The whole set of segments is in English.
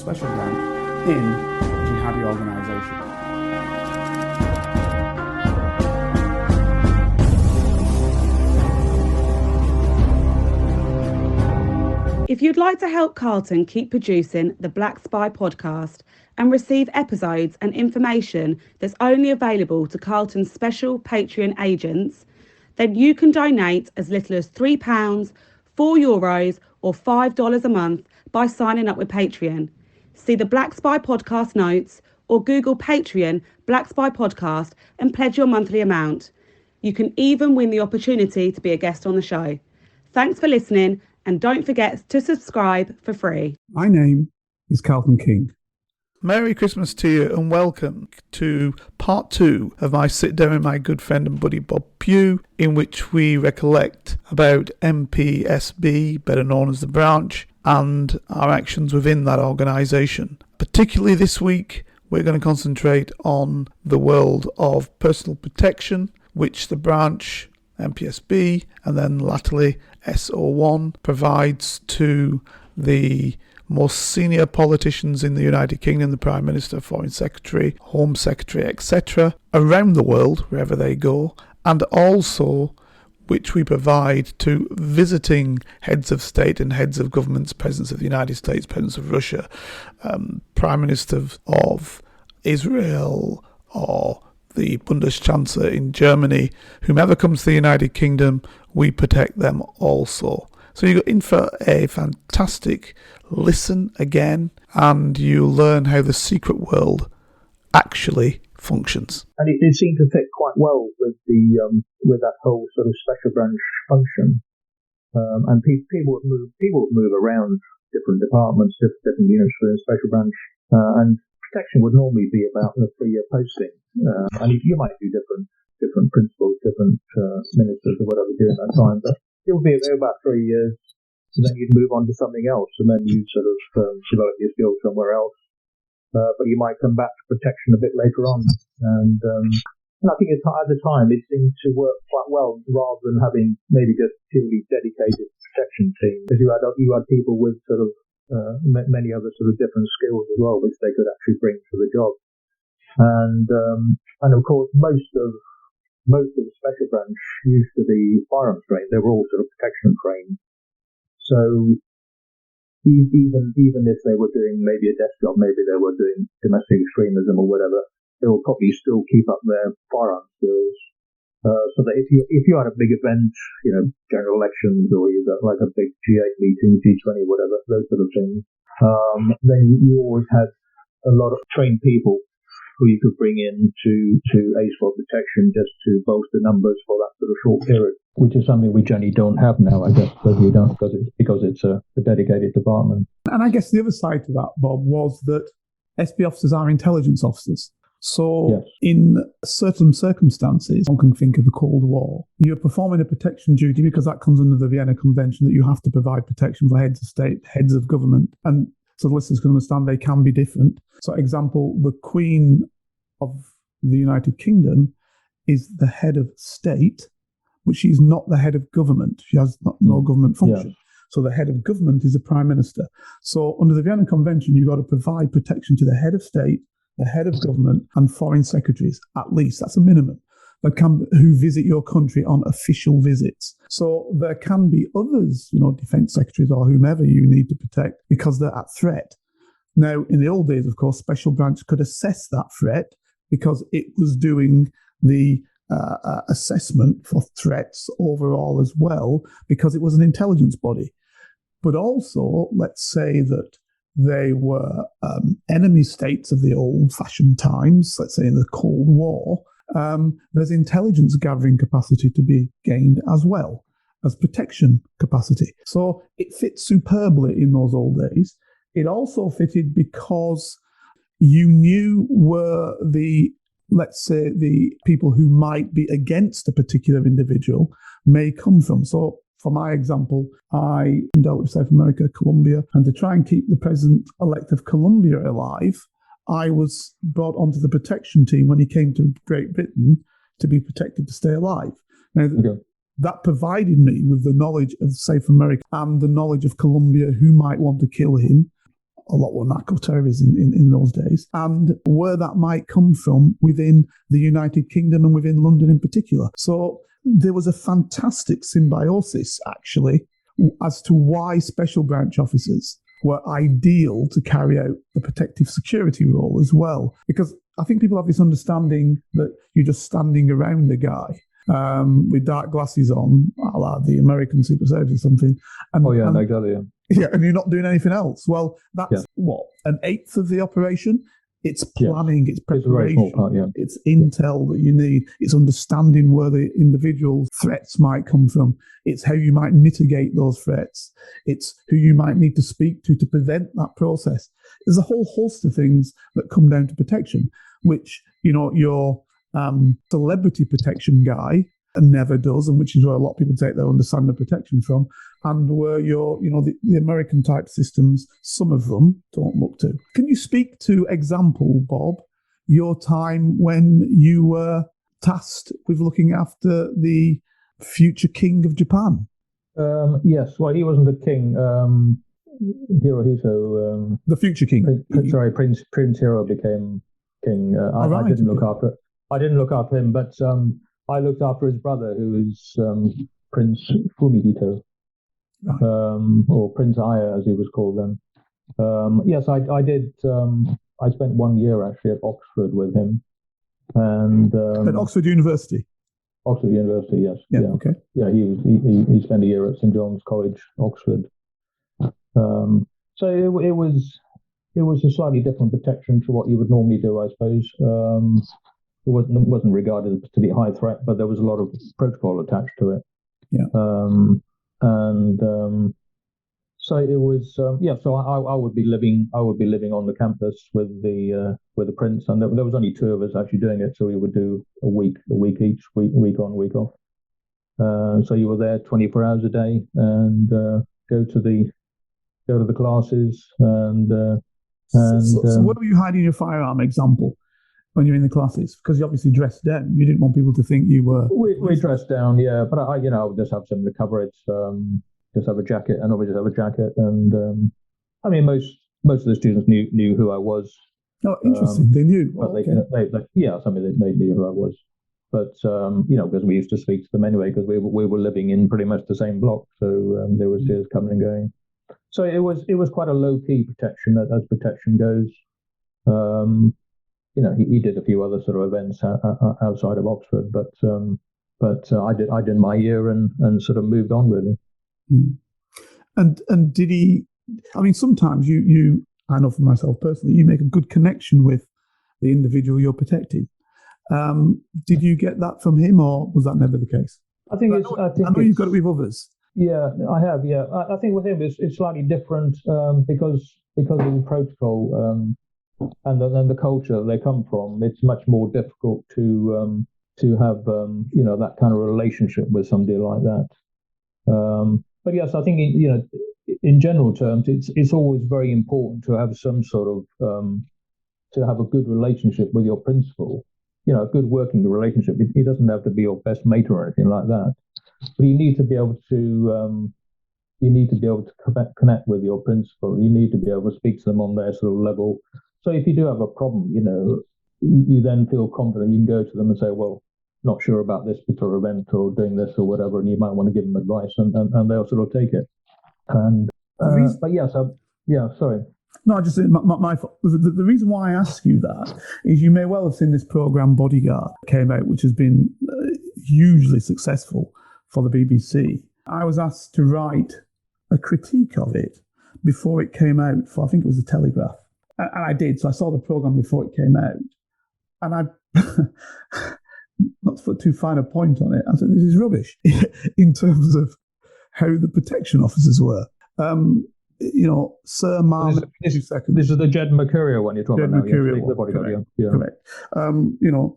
Special Branch in jihadi organisation. If you'd like to help Carlton keep producing the Black Spy podcast and receive episodes and information that's only available to Carlton's special Patreon agents, then you can donate as little as £3, €4 or $5 a month by signing up with Patreon. See the Black Spy podcast notes or Google Patreon Black Spy podcast and pledge your monthly amount. You can even win the opportunity to be a guest on the show. Thanks for listening, and don't forget to subscribe for free. My name is Carlton King. Merry Christmas to you and welcome to part 2 of my sit down with my good friend and buddy Bob Pugh, in which we recollect about MPSB, better known as the branch, and our actions within that organisation. Particularly this week, we're going to concentrate on the world of personal protection, which the branch, MPSB, and then latterly SO1 provides to the most senior politicians in the United Kingdom, the Prime Minister, Foreign Secretary, Home Secretary, etc., around the world, wherever they go, and also which we provide to visiting heads of state and heads of governments, Presidents of the United States, Presidents of Russia, Prime Ministers of Israel, or the Bundeschancellor in Germany. Whomever comes to the United Kingdom, we protect them also. So you go in for a fantastic listen again, and you learn how the secret world actually functions. And it seemed to fit quite well with the with that whole sort of special branch function. And people would move around different departments, different units within special branch, and protection would normally be about a 3-year posting. And you might do different principals, different ministers or whatever during that time, but it would be about 3 years, and then you'd move on to something else, and then you'd sort of develop your skills somewhere else. But you might come back to protection a bit later on. And I think at the time it seemed to work quite well, rather than having maybe just purely dedicated protection team, because you had people with sort of many other sort of different skills as well, which they could actually bring to the job. And of course, most of the special branch used to be firearms trained. They were all sort of protection trained. So even if they were doing maybe a desk job, maybe they were doing domestic extremism or whatever, they will probably still keep up their firearm skills. So that if you had a big event, general elections, or you got like a big G8 meeting, G20, whatever, those sort of things, then you always had a lot of trained people who you could bring in to aid for protection, just to bolster numbers for that sort of short period. Which is something we generally don't have now, I guess, because it's a dedicated department. And I guess the other side to that, Bob, was that SB officers are intelligence officers. So yes, in certain circumstances, one can think of the Cold War, you're performing a protection duty because that comes under the Vienna Convention, that you have to provide protection for heads of state, heads of government. And so the listeners can understand they can be different. So, example, the Queen of the United Kingdom is the head of state, but she's not the head of government. She has no government function. Yeah. So the head of government is the Prime Minister. So under the Vienna Convention, you've got to provide protection to the head of state, the head of government, and foreign secretaries, at least. That's a minimum. Who visit your country on official visits. So there can be others, defense secretaries or whomever you need to protect because they're at threat. Now, in the old days, of course, Special Branch could assess that threat because it was doing the assessment for threats overall as well, because it was an intelligence body. But also, let's say that they were enemy states of the old-fashioned times, let's say in the Cold War. There's intelligence gathering capacity to be gained as well as protection capacity. So it fits superbly in those old days. It also fitted because you knew where let's say the people who might be against a particular individual may come from. So for my example, I dealt with South America, Colombia, and to try and keep the president-elect of Colombia alive, I was brought onto the protection team when he came to Great Britain to be protected to stay alive. Now, that provided me with the knowledge of South America and the knowledge of Colombia, who might want to kill him, a lot were narco-terrorism in those days, and where that might come from within the United Kingdom and within London in particular. So there was a fantastic symbiosis, actually, as to why special branch officers were ideal to carry out the protective security role as well. Because I think people have this understanding that you're just standing around a guy with dark glasses on, a la the American Secret Service or something. Exactly. Yeah, and you're not doing anything else. Well, that's an eighth of the operation. It's planning, it's preparation, it's, part, it's intel that you need, it's understanding where the individual threats might come from, it's how you might mitigate those threats, it's who you might need to speak to prevent that process. There's a whole host of things that come down to protection, which, your celebrity protection guy never does, and which is where a lot of people take their understanding of protection from, and where the American type systems, some of them don't look to. Can you speak to example, Bob, your time when you were tasked with looking after the future king of Japan? Yes, well, he wasn't a king. Hirohito, the future king. Prince Hiro became king. I didn't look after him, but I looked after his brother, who is Prince Fumihito, or Prince Aya, as he was called then. Yes, I did. I spent 1 year actually at Oxford with him, and at Oxford University. Oxford University, yes. Yeah. Okay. Yeah, he spent a year at St John's College, Oxford. So it was a slightly different protection to what you would normally do, I suppose. It wasn't regarded to be a high threat, but there was a lot of protocol attached to it. Yeah. So it was So I would be living on the campus with the prince, and there was only two of us actually doing it. So we would do a week each, week on, week off. So you were there 24 hours a day, and go to the classes, and so where were you hiding your firearm? Example. When you're in the classes, because you obviously dressed down, you didn't want people to think you were. We dressed down, yeah, but I would just have something to cover it. Just have a jacket, and always have a jacket, and I mean, most of the students knew who I was. Oh, interesting. They knew. But they knew who I was. But because we used to speak to them anyway, because we were living in pretty much the same block, so there was just coming and going. So it was quite a low key protection as protection goes. He did a few other sort of events outside of Oxford, but I did my year and sort of moved on really. And did he? I mean, sometimes you I know for myself personally, you make a good connection with the individual you're protecting. Did you get that from him, or was that never the case? I know you've got it with others. Yeah, I have. Yeah, I think with him it's slightly different because of the protocol. And then the culture they come from, it's much more difficult to have that kind of relationship with somebody like that. But yes, I think in general terms, it's always very important to have some sort of to have a good relationship with your principal. A good working relationship. He doesn't have to be your best mate or anything like that, but you need to be able to connect with your principal. You need to be able to speak to them on their sort of level. So if you do have a problem, you then feel confident. You can go to them and say, well, not sure about this particular event or doing this or whatever, and you might want to give them advice, and they'll sort of take it. And but yeah, sorry. No, I just my the reason why I ask you that is you may well have seen this program Bodyguard came out, which has been hugely successful for the BBC. I was asked to write a critique of it before it came out for, I think it was the Telegraph. And I did, so I saw the programme before it came out. And I, not to put too fine a point on it, I said, this is rubbish in terms of how the protection officers were. Sir, Ma'am, this is the Jed Mercurio one you're talking about now. Mercurio one, correct.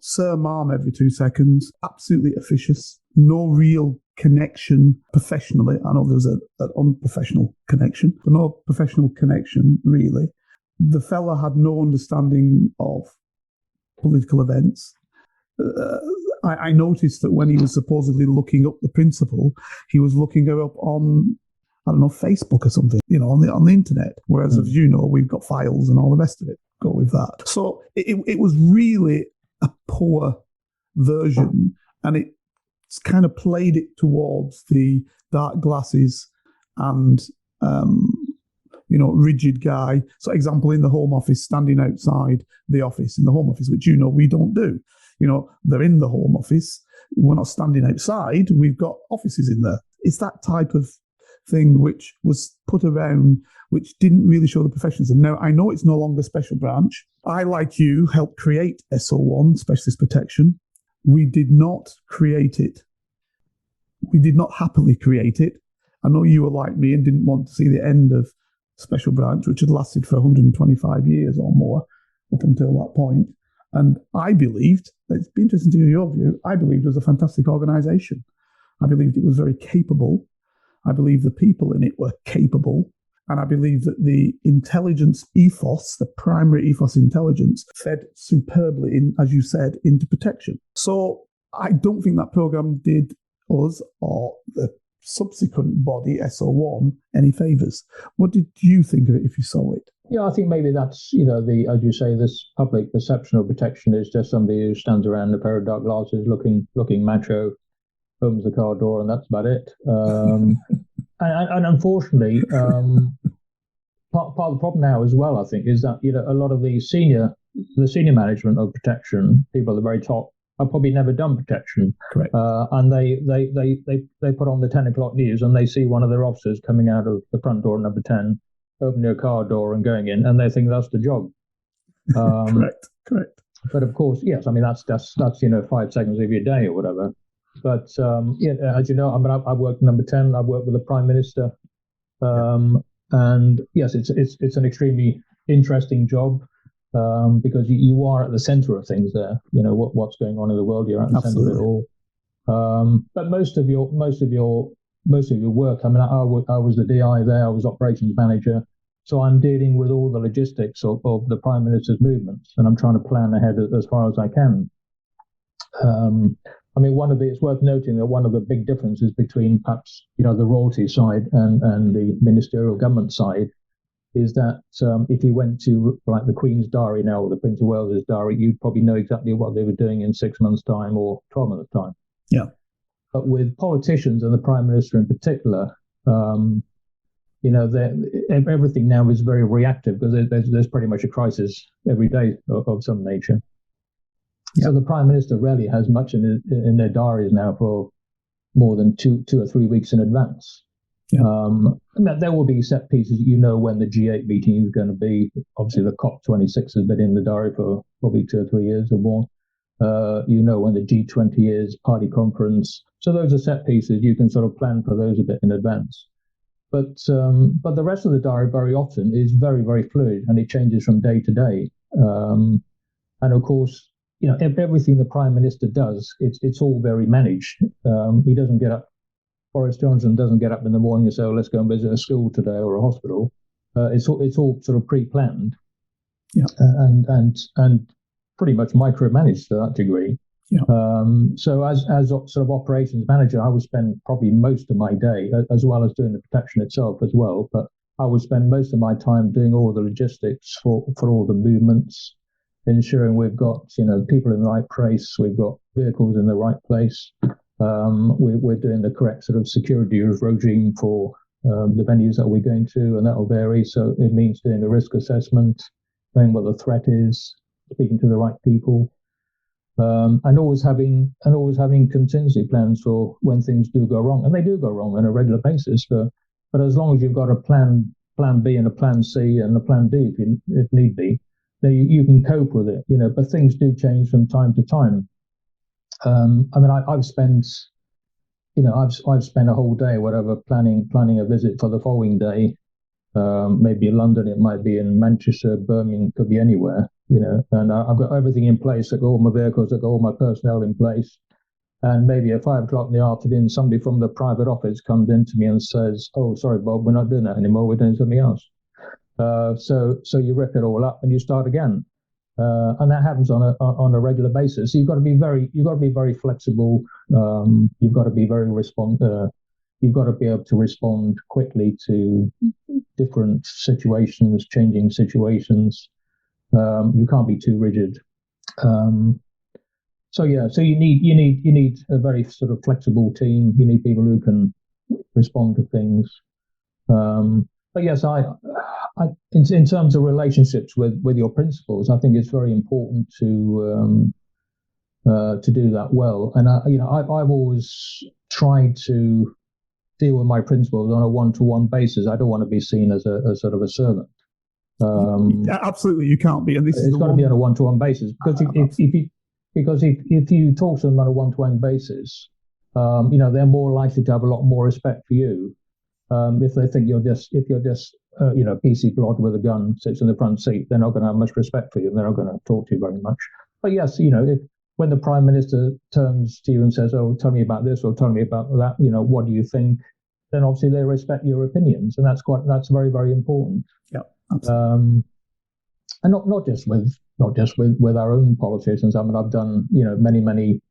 Sir, Ma'am every 2 seconds, absolutely officious, no real connection professionally. I know there was an unprofessional connection, but no professional connection really. The fella had no understanding of political events. I noticed that when he was supposedly looking up the principal, he was looking her up on I don't know, Facebook or something, on the internet. Whereas, as you know, we've got files and all the rest of it. Go with that. So it was really a poor version, and it's kind of played it towards the dark glasses and rigid guy. So, example, in the Home Office, standing outside the office in the Home Office, which we don't do. They're in the Home Office. We're not standing outside. We've got offices in there. It's that type of thing which was put around, which didn't really show the professionalism. Now, I know it's no longer special branch. I, like you, helped create SO1, Specialist Protection. We did not create it. We did not happily create it. I know you were like me and didn't want to see the end of Special Branch, which had lasted for 125 years or more up until that point. And I believed, it's been interesting to hear your view, I believed it was a fantastic organisation. I believed it was very capable. I believe the people in it were capable. And I believe that the intelligence ethos, the primary ethos intelligence, fed superbly, as you said, into protection. So I don't think that programme did us or the subsequent body, SO1, any favours. What did you think of it if you saw it? Yeah, I think maybe that's, as you say, this public perception of protection is just somebody who stands around in a pair of dark glasses looking macho, opens the car door, and that's about it. And unfortunately, part of the problem now as well, I think, is that a lot of the senior management of protection, people at the very top, have probably never done protection. Correct. And they put on the 10 o'clock news and they see one of their officers coming out of the front door, number 10, opening a car door and going in, and they think that's the job. Correct. But of course, yes, I mean that's 5 seconds of your day or whatever. But as you know, I mean, I've worked number 10. I've worked with the Prime Minister, and yes, it's an extremely interesting job because you are at the centre of things there. What's going on in the world. You're at the centre of it all. But most of your work. I mean, I was the DI there. I was operations manager, so I'm dealing with all the logistics of the Prime Minister's movements, and I'm trying to plan ahead as far as I can. I mean, it's worth noting that one of the big differences between perhaps, the royalty side and the ministerial government side is that if you went to like the Queen's diary now or the Prince of Wales's diary, you'd probably know exactly what they were doing in 6 months' time or 12 months' time. Yeah. But with politicians and the Prime Minister in particular, everything now is very reactive because there's pretty much a crisis every day of some nature. Yeah. So the Prime Minister rarely has much in their diaries now for more than two or 3 weeks in advance. Yeah. There will be set pieces, when the G8 meeting is going to be. Obviously, the COP26 has been in the diary for probably 2 or 3 years or more. When the G20 is, party conference. So those are set pieces. You can sort of plan for those a bit in advance. But the rest of the diary very often is very, very fluid and it changes from day to day. And of course, everything the Prime Minister does, it's all very managed. He doesn't get up. Boris Johnson doesn't get up in the morning and say, "Oh, let's go and visit a school today or a hospital." It's all sort of pre-planned, and pretty much micromanaged to that degree. Yeah. So as sort of operations manager, I would spend probably most of my day, as well as doing the protection itself as well. But I would spend most of my time doing all the logistics for all the movements, ensuring we've got people in the right place, we've got vehicles in the right place. We're doing the correct sort of security regime for the venues that we're going to, and that will vary. So it means doing the risk assessment, knowing what the threat is, speaking to the right people, and always having contingency plans for when things do go wrong, and they do go wrong on a regular basis. But as long as you've got a plan B and a plan C and a plan D if need be, then you can cope with it. But things do change from time to time. I've spent a whole day, whatever, planning a visit for the following day. Maybe in London, it might be in Manchester, Birmingham, could be anywhere, and I've got everything in place. I've got all my vehicles, I've got all my personnel in place. And maybe at 5 o'clock in the afternoon, somebody from the private office comes into me and says, "Oh, sorry, Bob, we're not doing that anymore. We're doing something else." So you rip it all up and you start again. And that happens on a regular basis. So you've got to be very flexible. You've got to be very you've got to be able to respond quickly to different situations, changing situations. You can't be too rigid. So you need a very sort of flexible team. You need people who can respond to things. But yes, in terms of relationships with your principals, I think it's very important to do that well. And I've always tried to deal with my principals on a one-to-one basis. I don't want to be seen as a sort of a servant. Absolutely, you can't be. And it's got to be on a one-to-one basis, because if you talk to them on a one-to-one basis, they're more likely to have a lot more respect for you. If they think you're just PC plod with a gun sits in the front seat, they're not going to have much respect for you. They're not going to talk to you very much. But yes, when the Prime Minister turns to you and says, "Oh, tell me about this," or "Tell me about that," what do you think? Then obviously they respect your opinions, and that's very, very important. Yeah, absolutely. And not just with our own politicians. I mean, I've done many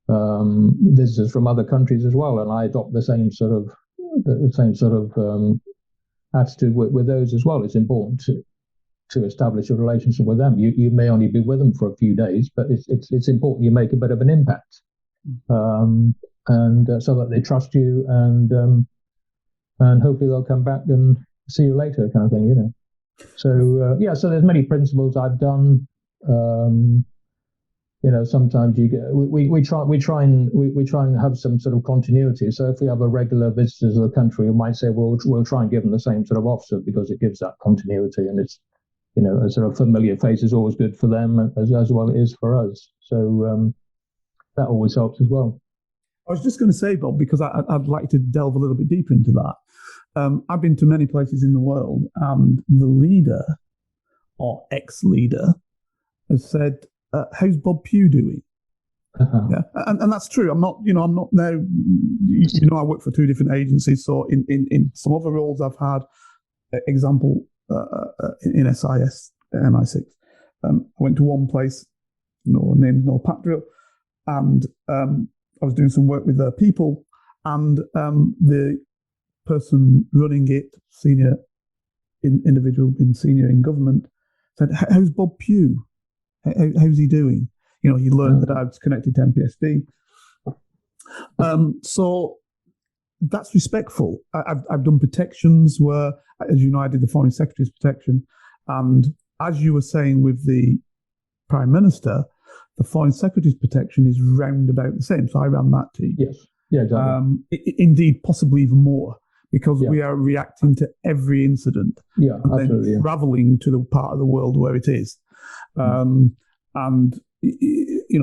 visitors from other countries as well, and I adopt the same sort of attitude with those as well. It's important to establish a relationship with them. You may only be with them for a few days, but it's important you make a bit of an impact, and so that they trust you, and hopefully they'll come back and see you later, kind of thing, So so there's many principles I've done. Sometimes we try and have some sort of continuity. So if we have a regular visitor to the country, we might say, well, we'll try and give them the same sort of officer, because it gives that continuity, and it's a sort of familiar face is always good for them as well it is for us. So that always helps as well. I was just going to say, Bob, because I'd like to delve a little bit deeper into that. I've been to many places in the world, and the leader or ex-leader has said, "How's Bob Pugh doing?" Uh-huh. Yeah, and that's true. I'm not now. I work for two different agencies, so in some other roles I've had, example in SIS, MI6. I went to one place, no names, no pack drill, and I was doing some work with their people, and the person running it, senior individual, been senior in government, said, "How's Bob Pugh? How's he doing?" He learned that I was connected to MPSB. So that's respectful. I've done protections where, as you know, I did the Foreign Secretary's protection, and as you were saying with the Prime Minister, the Foreign Secretary's protection is round about the same. So I ran that team. Yes. Yeah, exactly. Indeed, possibly even more, because we are reacting to every incident. Yeah, and absolutely. Then traveling to the part of the world where it is. And,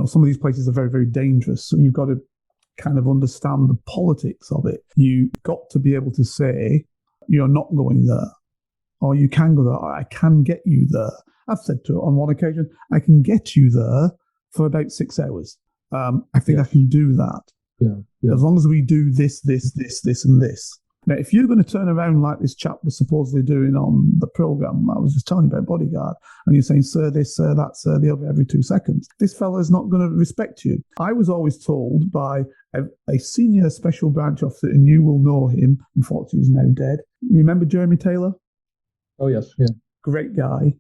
some of these places are very, very dangerous. So you've got to kind of understand the politics of it. You've got to be able to say, you're not going there, or you can go there, or I can get you there. I've said to it on one occasion, I can get you there for about 6 hours. I think I can do that. Yeah. As long as we do this, and this. Now, if you're going to turn around like this chap was supposedly doing on the programme, I was just telling you about Bodyguard, and you're saying, "Sir, this, sir, that, sir, the other," every 2 seconds, this fellow is not going to respect you. I was always told by a senior special branch officer, and you will know him, unfortunately he's now dead. Remember Jeremy Taylor? Oh, yes, yeah. Great guy.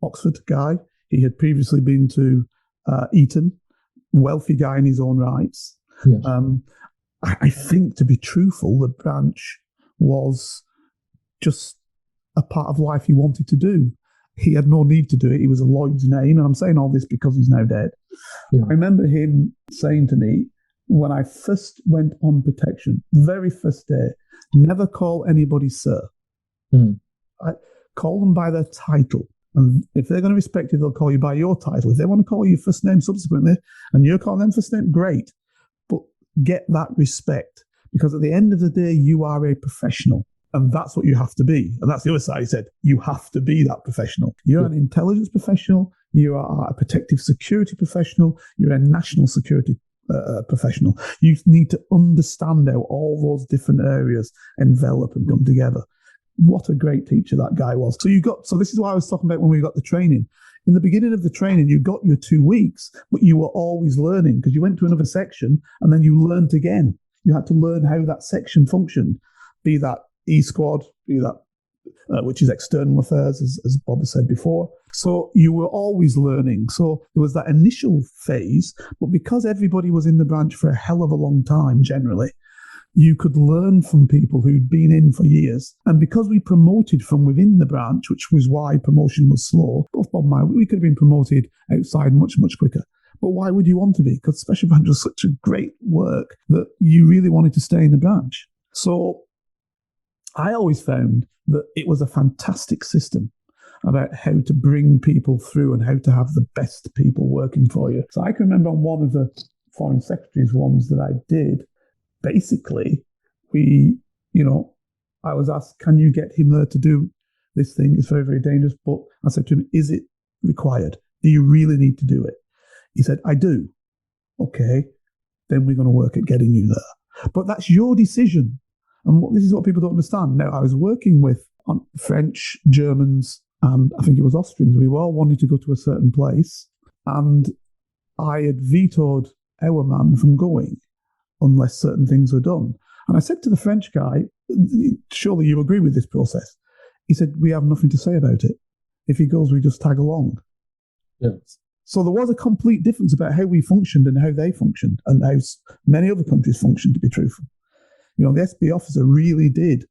Oxford guy. He had previously been to Eton, wealthy guy in his own rights. Yes. I think, to be truthful, the branch was just a part of life he wanted to do. He had no need to do it. He was a Lloyd's name, and I'm saying all this because he's now dead. Yeah. I remember him saying to me, when I first went on protection, very first day, never call anybody sir. Call them by their title. And if they're going to respect you, they'll call you by your title. If they want to call you first name subsequently, and you're calling them first name, great. But get that respect, because at the end of the day, you are a professional. And that's what you have to be. And that's the other side. He said, you have to be that professional. You're an intelligence professional. You are a protective security professional. You're a national security professional. You need to understand how all those different areas envelop and come together. What a great teacher that guy was. So this is what I was talking about when we got the training. in the beginning of the training, you got your 2 weeks, but you were always learning because you went to another section and then you learned again. You had to learn how that section functioned, be that E-Squad, be that, which is external affairs, as Bob has said before. So you were always learning. So there was that initial phase, but because everybody was in the branch for a hell of a long time, generally, you could learn from people who'd been in for years. And because we promoted from within the branch, which was why promotion was slow, both Bob and I, we could have been promoted outside much, much quicker. But why would you want to be? Because special branch was such a great work that you really wanted to stay in the branch. So I always found that it was a fantastic system about how to bring people through and how to have the best people working for you. So I can remember on one of the foreign secretaries ones that I did, basically, I was asked, can you get him there to do this thing? It's very, very dangerous. But I said to him, is it required? Do you really need to do it? He said, I do. Okay, then we're going to work at getting you there. But that's your decision. And this is what people don't understand. Now, I was working with French, Germans, and I think it was Austrians. We all wanted to go to a certain place. And I had vetoed our man from going unless certain things were done. And I said to the French guy, surely you agree with this process. He said, we have nothing to say about it. If he goes, we just tag along. Yeah. So there was a complete difference about how we functioned and how they functioned and how many other countries functioned, to be truthful. The SB officer really did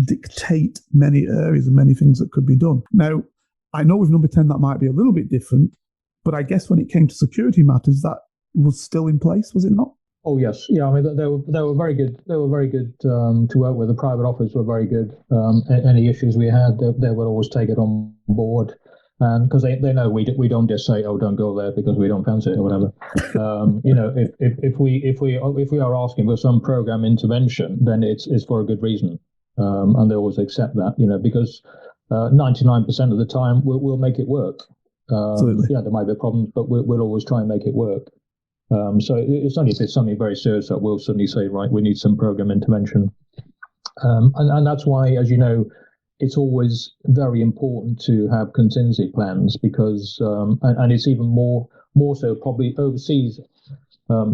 dictate many areas and many things that could be done. Now, I know with number 10 that might be a little bit different, but I guess when it came to security matters, that was still in place, was it not? Oh yes, yeah. I mean, they were very good. They were very good to work with. The private office were very good. Any issues we had, they would always take it on board, and because they know we don't just say, oh, don't go there because we don't fancy it or whatever. If we are asking for some program intervention, then it's for a good reason, and they always accept that. Because 99% of the time we'll make it work. Absolutely. Yeah, there might be problems, but we'll always try and make it work. So it's only if it's something very serious that we'll suddenly say, right, we need some program intervention. And that's why, as you know, it's always very important to have contingency plans because, and it's even more so probably overseas. I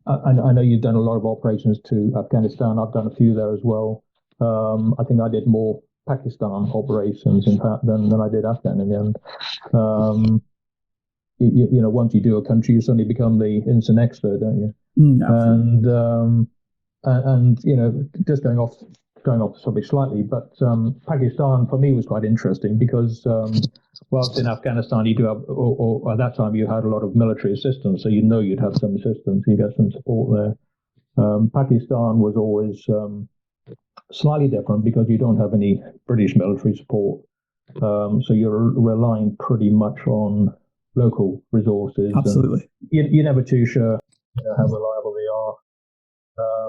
know you've done a lot of operations to Afghanistan. I've done a few there as well. I think I did more Pakistan operations, in fact, than I did Afghan in the end. Once you do a country, you suddenly become the instant expert, don't you? And just going off the subject slightly, but Pakistan for me was quite interesting because whilst in Afghanistan you do have, or at that time you had a lot of military assistance, so you'd have some assistance, you get some support there. Pakistan was always slightly different because you don't have any British military support, so you're relying pretty much on local resources. Absolutely. You're never too sure how reliable they are.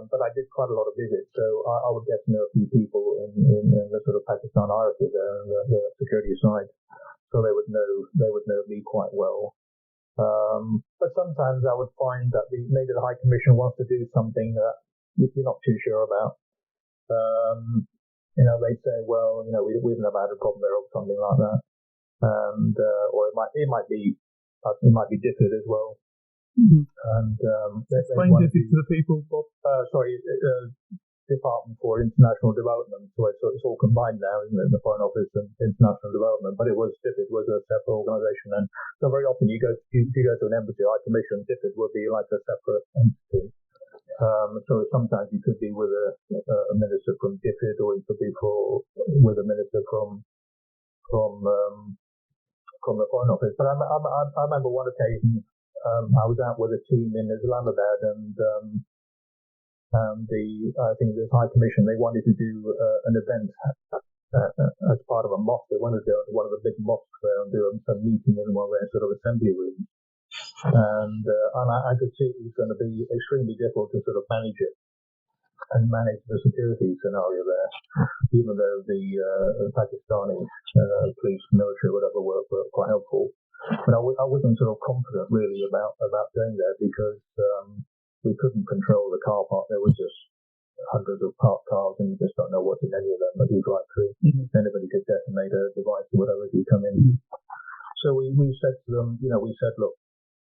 But I did quite a lot of visits, so I would get to know a few people in the sort of Pakistan hierarchy there and the security side, so they would know me quite well. But sometimes I would find that maybe the High Commission wants to do something that you're not too sure about. They'd say, well, we've never had a problem there or something like that. And or it might be DFID as well. Mm-hmm. And explain DFID to the people, Bob. Department for International Development. So it's all combined now, isn't it? The Foreign Office and International Development. But DFID was a separate organisation, and so very often you go to an embassy, High Commission, DFID would be like a separate entity. So sometimes you could be with a minister from DFID, or you could be with a minister from the Foreign Office. But I remember one occasion I was out with a team in Islamabad, and I think the High Commission, they wanted to do an event as part of a mosque. They wanted to go to one of the big mosques there and do a meeting in one of their sort of assembly rooms. And I could see it was going to be extremely difficult to sort of manage it and manage the security scenario there, even though the Pakistani police, military, whatever, were quite helpful. But I wasn't sort of confident really about going there because we couldn't control the car park. There was just hundreds of parked cars, and you just don't know what's in any of them as you drive through. Mm-hmm. Anybody could detonate a device or whatever as you come in. So we said to them, we said, look,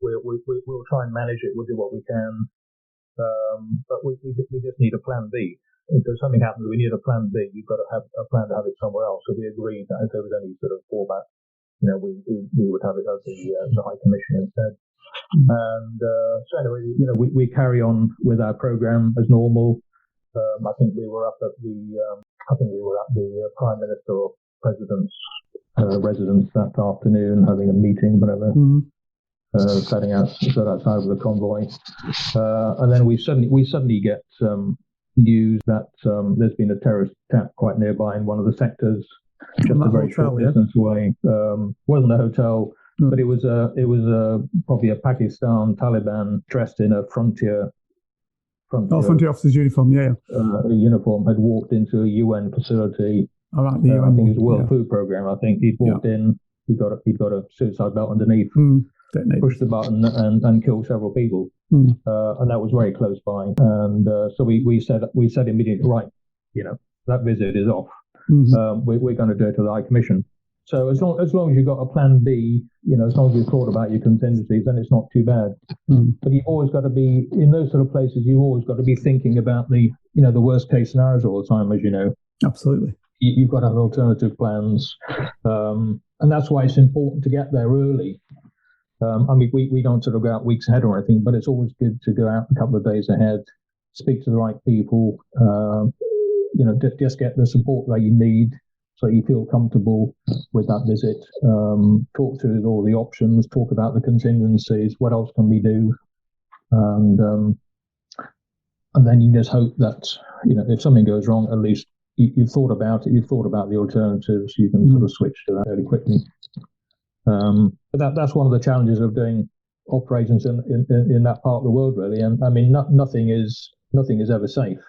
we'll try and manage it. We'll do what we can, but we just need a plan B. If there's something happens, we need a plan B. You've got to have a plan to have it somewhere else. So we agreed that if there was any sort of fallback, we would have it as the High Commission instead. And so anyway, we carry on with our program as normal. I think we were up at the Prime Minister or President's residence that afternoon, having a meeting, whatever. Setting outside with a convoy, and then we suddenly get news that there's been a terrorist attack quite nearby in one of the sectors, just a very short distance away. Wasn't a hotel, but it was probably a Pakistan Taliban dressed in a frontier officer's uniform, uniform, had walked into a UN facility. All right, the UN. I think it was World Food Program. I think he'd walked in. He got a suicide belt underneath. Pushed the button and killed several people, and that was very close by. And so we said immediately, right, that visit is off. We're going to do it to the High Commission. So as long as you've got a plan B, as long as you've thought about your contingencies, then it's not too bad. But you've always got to be in those sort of places. You've always got to be thinking about the worst case scenarios all the time, as you know. Absolutely. You've got to have alternative plans, and that's why it's important to get there early. We don't sort of go out weeks ahead or anything, but it's always good to go out a couple of days ahead, speak to the right people, just get the support that you need so you feel comfortable with that visit, talk through all the options, talk about the contingencies, what else can we do, and then you just hope that, if something goes wrong, at least you've thought about it, you've thought about the alternatives, you can sort of switch to that fairly quickly. But that's one of the challenges of doing operations in that part of the world, really. And I mean, nothing is ever safe.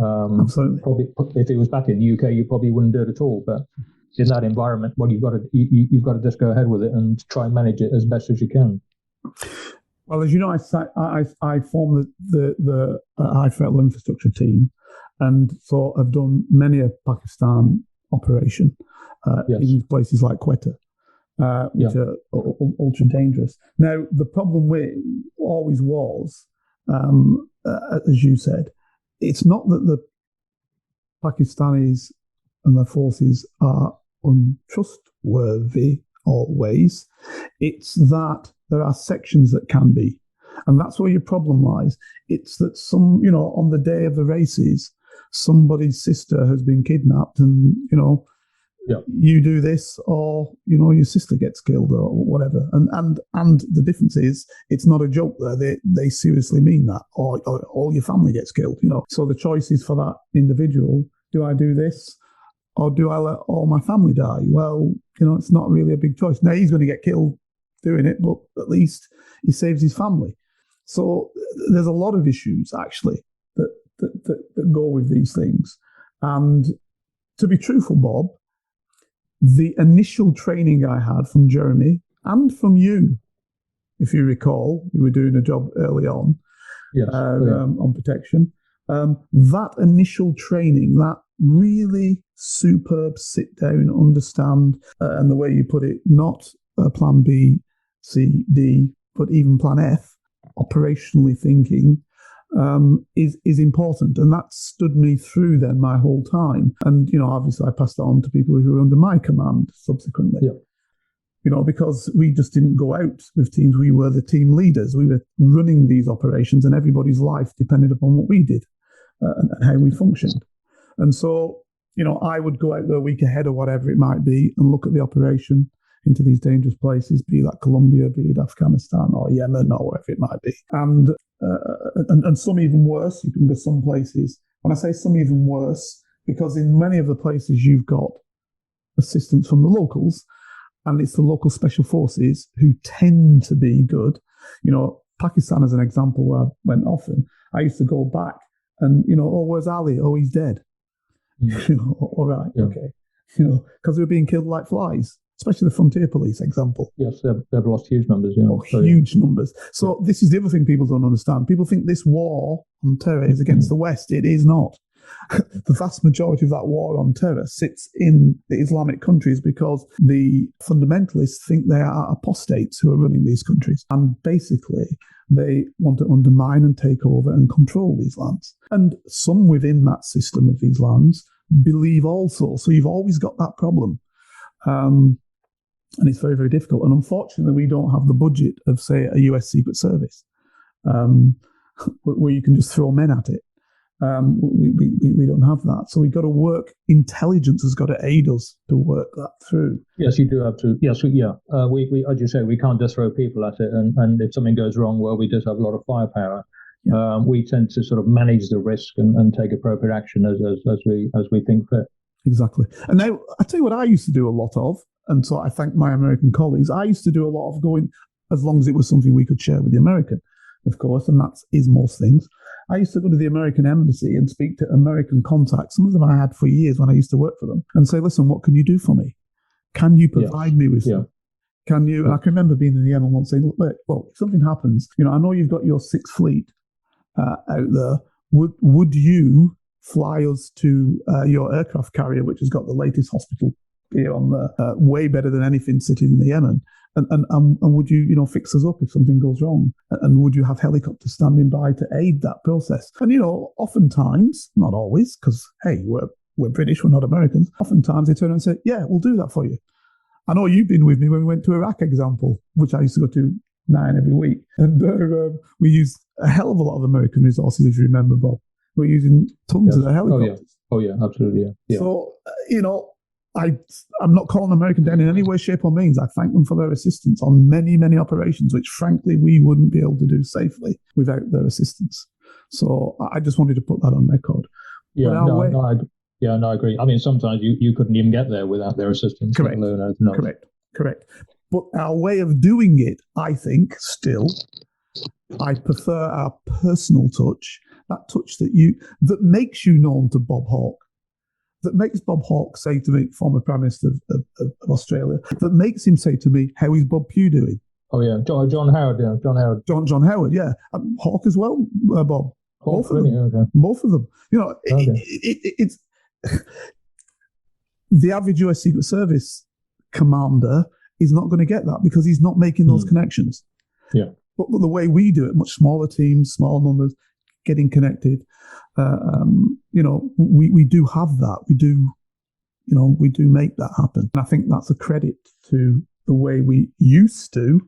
Absolutely. Probably, if it was back in the UK, you probably wouldn't do it at all. But in that environment, well, you've got to just go ahead with it and try and manage it as best as you can. Well, as you know, I formed the high threat low infrastructure team, and so I've done many a Pakistan operation in places like Quetta. Which are ultra dangerous. Now, the problem always was, as you said, it's not that the Pakistanis and their forces are untrustworthy always. It's that there are sections that can be. And that's where your problem lies. It's that on the day of the races, somebody's sister has been kidnapped and, you do this, or your sister gets killed, or whatever. And the difference is, it's not a joke there. They seriously mean that, or all your family gets killed. So the choice is for that individual: do I do this, or do I let all my family die? Well, it's not really a big choice. Now he's going to get killed doing it, but at least he saves his family. So there's a lot of issues actually that go with these things. And to be truthful, Bob, the initial training I had from Jeremy and from you, if you recall, you were doing a job early on on protection. That initial training, that really superb sit down, understand, and the way you put it, not plan B, C, D, but even plan F, operationally thinking, is important, and that stood me through then my whole time. And obviously I passed that on to people who were under my command subsequently. Because we just didn't go out with teams. We were the team leaders. We were running these operations, and everybody's life depended upon what we did and how we functioned. And so I would go out there a week ahead or whatever it might be and look at the operation into these dangerous places, be that Colombia, be it Afghanistan or Yemen or wherever it might be. And some even worse. You can go some places. When I say some even worse, because in many of the places you've got assistance from the locals, and it's the local special forces who tend to be good. Pakistan as an example where I went often, I used to go back and, where's Ali? Oh, he's dead. All right, okay. Because they were being killed like flies, especially the frontier police example. Yes, they've lost huge numbers. Huge numbers. So this is the other thing people don't understand. People think this war on terror is against the West. It is not. the vast majority of that war on terror sits in the Islamic countries because the fundamentalists think they are apostates who are running these countries. And basically, they want to undermine and take over and control these lands. And some within that system of these lands believe also. So you've always got that problem. And it's very, very difficult. And unfortunately, we don't have the budget of, say, a US Secret Service, where you can just throw men at it. We don't have that. So we've got to work. Intelligence has got to aid us to work that through. Yes, you do have to. Yes, we as you say, we can't just throw people at it. And if something goes wrong, well, we just have a lot of firepower. Yeah. We tend to sort of manage the risk and take appropriate action as we think fit. Exactly. And now, I tell you what I used to do a lot of, and so I thank my American colleagues, I used to do a lot of going, as long as it was something we could share with the American, of course, and that is most things. I used to go to the American embassy and speak to American contacts, some of them I had for years when I used to work for them, and say, listen, what can you do for me? Can you provide me with them? Can you? And I can remember being in the Yemen once saying, look, well, if something happens, I know you've got your Sixth Fleet out there. Would you fly us to your aircraft carrier, which has got the latest hospital here on there, way better than anything sitting in the Yemen? And would you, fix us up if something goes wrong? And would you have helicopters standing by to aid that process? And, oftentimes, not always, because, hey, we're British, we're not Americans. Oftentimes they turn around and say, yeah, we'll do that for you. I know you've been with me when we went to Iraq, example, which I used to go to 9 every week. And we used a hell of a lot of American resources, if you remember, Bob. We're using tons of the helicopters. Oh, yeah, absolutely, yeah. So, I'm not calling American down in any way, shape or means. I thank them for their assistance on many, many operations, which frankly we wouldn't be able to do safely without their assistance. So I just wanted to put that on record. Yeah, I agree. I mean, sometimes you couldn't even get there without their assistance. Correct. Correct. But our way of doing it, I think, still, I prefer our personal touch, that touch that makes you known to Bob Hawke. That makes Bob Hawke say to me, former Prime Minister of Australia, that makes him say to me, how is Bob Pugh doing? Oh, yeah. John Howard, yeah. John Howard. John Howard, yeah. Hawke as well, Bob. Hawke, both of them. Okay. Both of them. It's the average US Secret Service commander is not going to get that because he's not making those connections. Yeah. But the way we do it, much smaller teams, small numbers, getting connected, we do have that. We do make that happen. And I think that's a credit to the way we used to.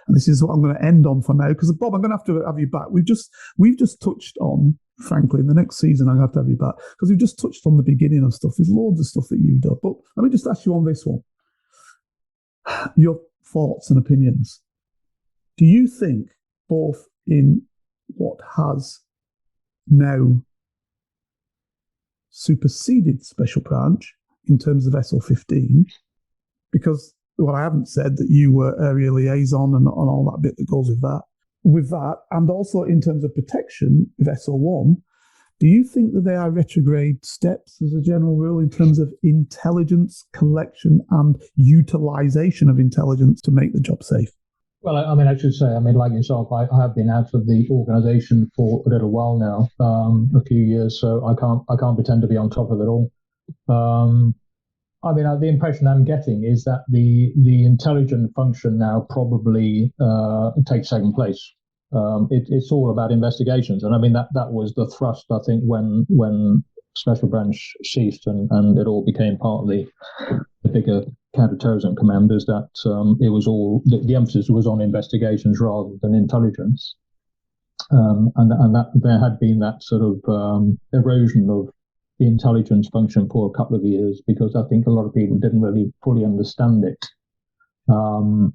And this is what I'm going to end on for now, because Bob, I'm going to have you back. We've just touched on, frankly, in the next season, I'm going to have you back, because we've just touched on the beginning of stuff. There's loads of stuff that you've done. But let me just ask you on this one. Your thoughts and opinions. Do you think both in what has now superseded Special Branch in terms of SO15, because what I haven't said that you were area liaison and all that bit that goes with that, and also in terms of protection with SO1, do you think that they are retrograde steps as a general rule in terms of intelligence collection and utilization of intelligence to make the job safe? Well, I should say, like yourself, I have been out of the organisation for a little while now, a few years, so I can't pretend to be on top of it all. The impression I'm getting is that the intelligence function now probably takes second place. It's all about investigations, and that was the thrust, I think, when Special Branch ceased and it all became part of the bigger counterterrorism commanders, that it was all the emphasis was on investigations rather than intelligence, and that there had been that sort of erosion of the intelligence function for a couple of years, because I think a lot of people didn't really fully understand it, and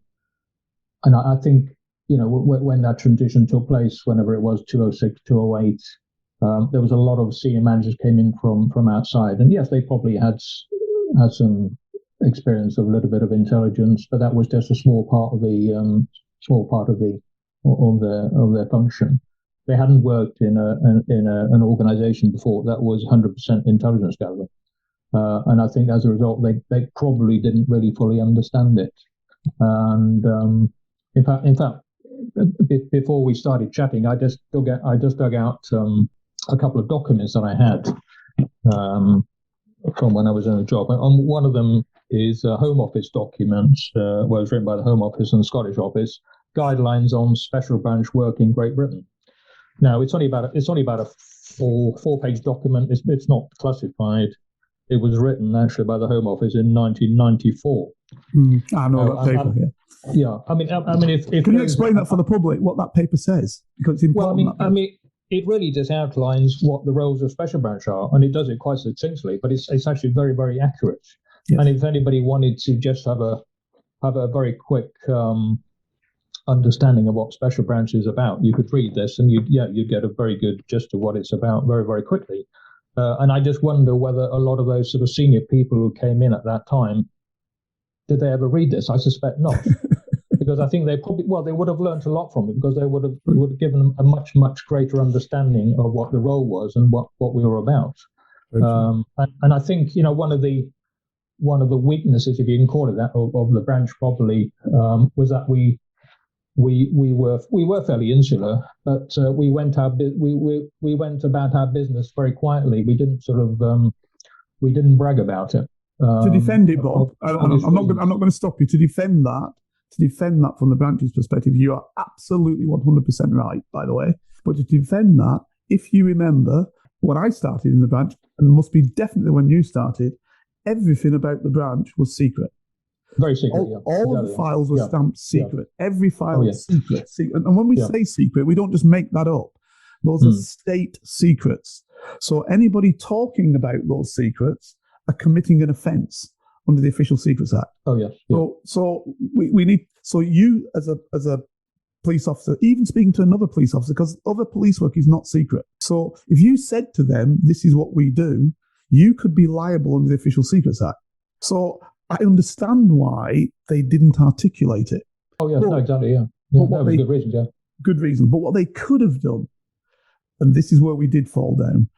I think when that transition took place, whenever it was 2006, 2008. There was a lot of senior managers came in from outside, and yes, they probably had some experience of a little bit of intelligence, but that was just a small part of their function. They hadn't worked in an organization before that was 100% intelligence gathering, and I think as a result, they probably didn't really fully understand it. And in fact, before we started chatting, I just dug out a couple of documents that I had from when I was in a job. And one of them is Home Office documents, was written by the Home Office and the Scottish Office, guidelines on special branch work in Great Britain. Now it's only about a four-page document. It's not classified. It was written actually by the Home Office in 1994. I know that paper. Yeah, I mean, if can you explain that for the public? What that paper says, because it's important. Well, it really just outlines what the roles of special branch are, and it does it quite succinctly. But it's actually very, very accurate. Yes. And if anybody wanted to just have a very quick understanding of what special branch is about, you could read this, and you'd get a very good gist of what it's about very, very quickly. And I just wonder whether a lot of those sort of senior people who came in at that time, did they ever read this? I suspect not. Because I think they would have learned a lot from it, because they would have given them a much, much greater understanding of what the role was and what we were about. And I think, one of the weaknesses, if you can call it that, of the branch probably was that we were fairly insular, but we went about our business very quietly. We didn't we didn't brag about it. To defend it, Bob, I'm not going to stop you. To defend that from the branch's perspective, you are absolutely 100% right, by the way. But to defend that, if you remember, when I started in the branch, and it must be definitely when you started, everything about the branch was secret. Very secret, all of the files were stamped secret. Yeah. Every file was secret. And when we say secret, we don't just make that up. Those are state secrets. So anybody talking about those secrets are committing an offence under the Official Secrets Act. Oh yeah. So we need. So you as a police officer, even speaking to another police officer, because other police work is not secret. So if you said to them, "This is what we do," you could be liable under the Official Secrets Act. So I understand why they didn't articulate it. Oh yeah, no, exactly. Yeah, that was good reason. Yeah, good reason. But what they could have done, and this is where we did fall down.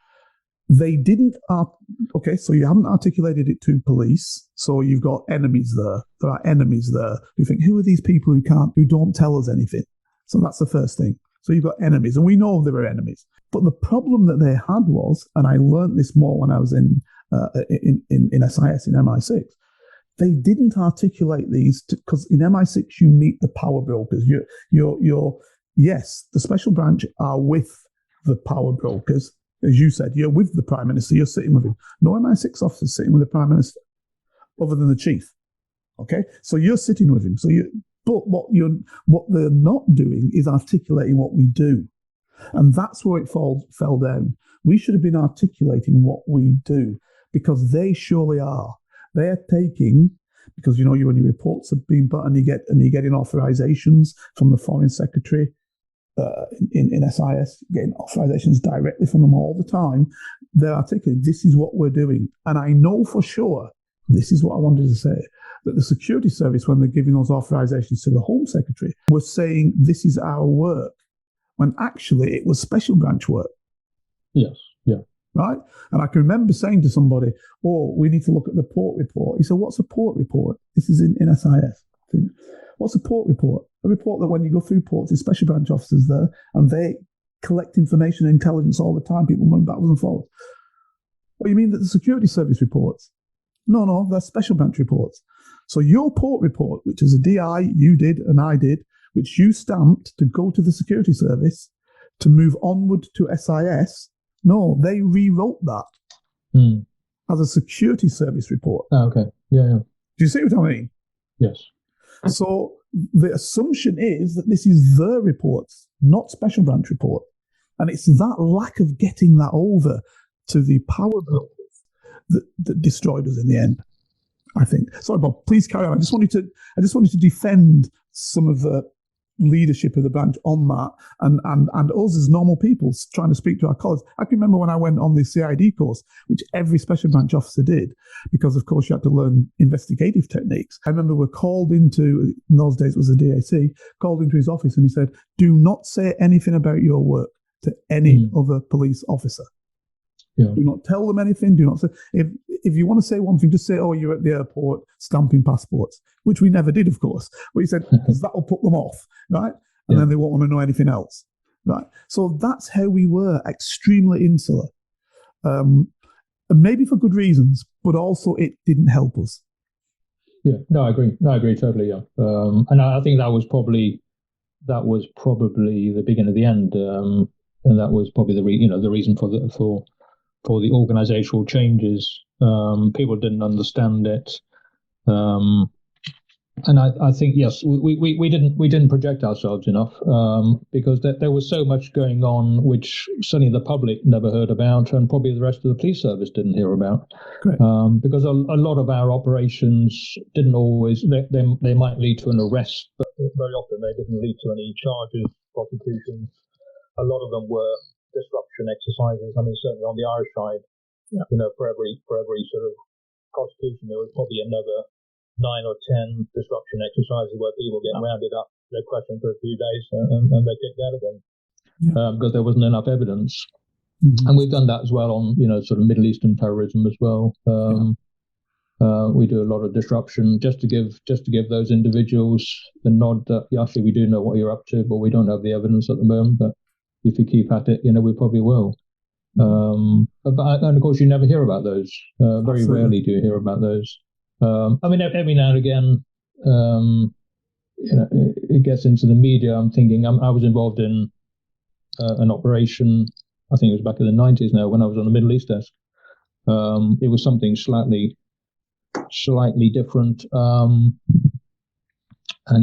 They didn't. Okay, so you haven't articulated it to police. So you've got enemies there. There are enemies there. You think, who are these people who don't tell us anything? So that's the first thing. So you've got enemies, and we know there were enemies. But the problem that they had was, and I learned this more when I was in SIS in MI6. They didn't articulate these because in MI6 you meet the power brokers. Yes, the special branch are with the power brokers. As you said, you're with the Prime Minister, you're sitting with him. No MI6 officer sitting with the Prime Minister, other than the Chief. Okay? So you're sitting with him. But what they're not doing is articulating what we do. And that's where it fell down. We should have been articulating what we do, because they surely are. They are taking, because when your reports have been put and you're getting authorizations from the Foreign Secretary in SIS, getting authorizations directly from them all the time. They're articulating, this is what we're doing. And I know for sure, this is what I wanted to say, that the security service, when they're giving those authorizations to the Home Secretary, was saying this is our work, when actually it was special branch work. Yes, yeah. Right? And I can remember saying to somebody, we need to look at the port report. He said, what's a port report? This is in SIS. What's a port report? A report that when you go through ports, there's special branch officers there, and they collect information and intelligence all the time, people moving backwards and forwards. What, you mean that the security service reports? No, they're special branch reports. So your port report, which is a DI you did and I did, which you stamped to go to the security service to move onward to SIS, no, they rewrote that as a security service report. Oh, okay. Yeah. Do you see what I mean? Yes. So the assumption is that this is the reports, not special branch report. And it's that lack of getting that over to the power brokers that destroyed us in the end, I think. Sorry, Bob, please carry on. I just wanted to defend some of the leadership of the branch on that, and us as normal people trying to speak to our colleagues. I can remember when I went on the CID course, which every special branch officer did, because of course you had to learn investigative techniques. I remember we're called into, in those days it was the DAC, called into his office, and he said, do not say anything about your work to any other police officer. Yeah. Do not tell them anything. Do not say, if you want to say one thing, just say, you're at the airport stamping passports, which we never did, of course. But he said, because that will put them off, right? And then they won't want to know anything else, right? So that's how we were, extremely insular. And maybe for good reasons, but also it didn't help us. Yeah, no, I agree. Totally. Yeah, and I think that was probably the beginning of the end, and that was probably the reason for the organizational changes. People didn't understand it, and I think yes, we didn't project ourselves enough, because there was so much going on which certainly the public never heard about, and probably the rest of the police service didn't hear about. Because a lot of our operations didn't always, they might lead to an arrest, but very often they didn't lead to any charges, prosecutions. A lot of them were disruption exercises. I mean, certainly on the Irish side, for every sort of prosecution, there was probably another 9 or 10 disruption exercises where people get rounded up, they're questioned for a few days, and they kicked out again, because there wasn't enough evidence. And we've done that as well on, sort of Middle Eastern terrorism as well. We do a lot of disruption just to give those individuals the nod that actually we do know what you're up to, but we don't have the evidence at the moment. But if you keep at it, we probably will. But and of course, you never hear about those. Very rarely do you hear about those. I mean, every now and again, it gets into the media. I'm thinking I was involved in an operation. I think it was back in the 90s now when I was on the Middle East desk. It was something slightly different, and